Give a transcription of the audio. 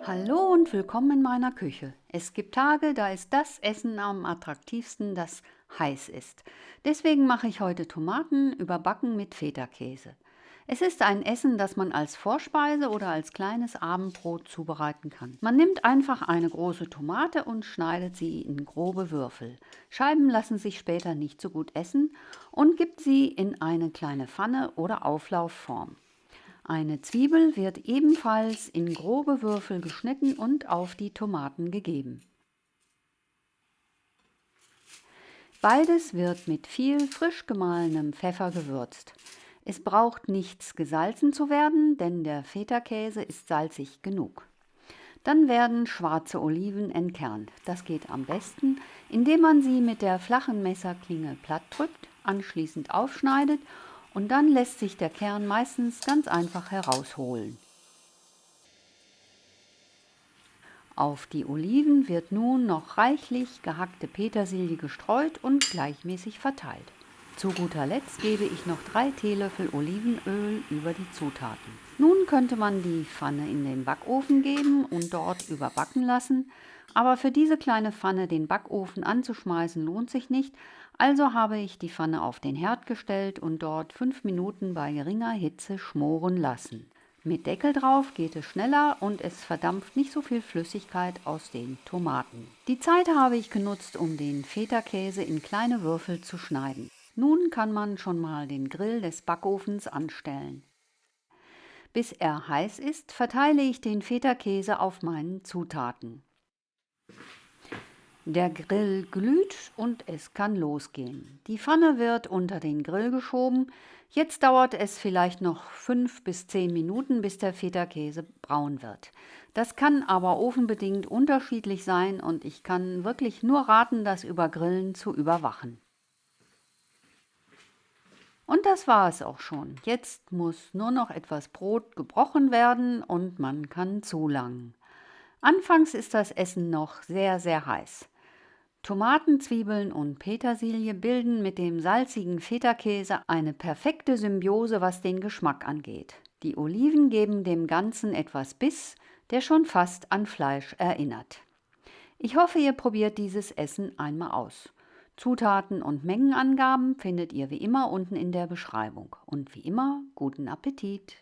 Hallo und willkommen in meiner Küche. Es gibt Tage, da ist das Essen am attraktivsten, das heiß ist. Deswegen mache ich heute Tomaten überbacken mit Feta-Käse. Es ist ein Essen, das man als Vorspeise oder als kleines Abendbrot zubereiten kann. Man nimmt einfach eine große Tomate und schneidet sie in grobe Würfel. Scheiben lassen sich später nicht so gut essen und gibt sie in eine kleine Pfanne oder Auflaufform. Eine Zwiebel wird ebenfalls in grobe Würfel geschnitten und auf die Tomaten gegeben. Beides wird mit viel frisch gemahlenem Pfeffer gewürzt. Es braucht nichts gesalzen zu werden, denn der Feta-Käse ist salzig genug. Dann werden schwarze Oliven entkernt. Das geht am besten, indem man sie mit der flachen Messerklinge platt drückt, anschließend aufschneidet und dann lässt sich der Kern meistens ganz einfach herausholen. Auf die Oliven wird nun noch reichlich gehackte Petersilie gestreut und gleichmäßig verteilt. Zu guter Letzt gebe ich noch 3 Teelöffel Olivenöl über die Zutaten. Nun könnte man die Pfanne in den Backofen geben und dort überbacken lassen, aber für diese kleine Pfanne den Backofen anzuschmeißen lohnt sich nicht, also habe ich die Pfanne auf den Herd gestellt und dort 5 Minuten bei geringer Hitze schmoren lassen. Mit Deckel drauf geht es schneller und es verdampft nicht so viel Flüssigkeit aus den Tomaten. Die Zeit habe ich genutzt, um den Feta-Käse in kleine Würfel zu schneiden. Nun kann man schon mal den Grill des Backofens anstellen. Bis er heiß ist, verteile ich den Feta-Käse auf meinen Zutaten. Der Grill glüht und es kann losgehen. Die Pfanne wird unter den Grill geschoben. Jetzt dauert es vielleicht noch 5 bis 10 Minuten, bis der Feta-Käse braun wird. Das kann aber ofenbedingt unterschiedlich sein und ich kann wirklich nur raten, das über Grillen zu überwachen. Und das war es auch schon. Jetzt muss nur noch etwas Brot gebrochen werden und man kann zulangen. Anfangs ist das Essen noch sehr, sehr heiß. Tomaten, Zwiebeln und Petersilie bilden mit dem salzigen Feta-Käse eine perfekte Symbiose, was den Geschmack angeht. Die Oliven geben dem Ganzen etwas Biss, der schon fast an Fleisch erinnert. Ich hoffe, ihr probiert dieses Essen einmal aus. Zutaten und Mengenangaben findet ihr wie immer unten in der Beschreibung. Und wie immer, guten Appetit!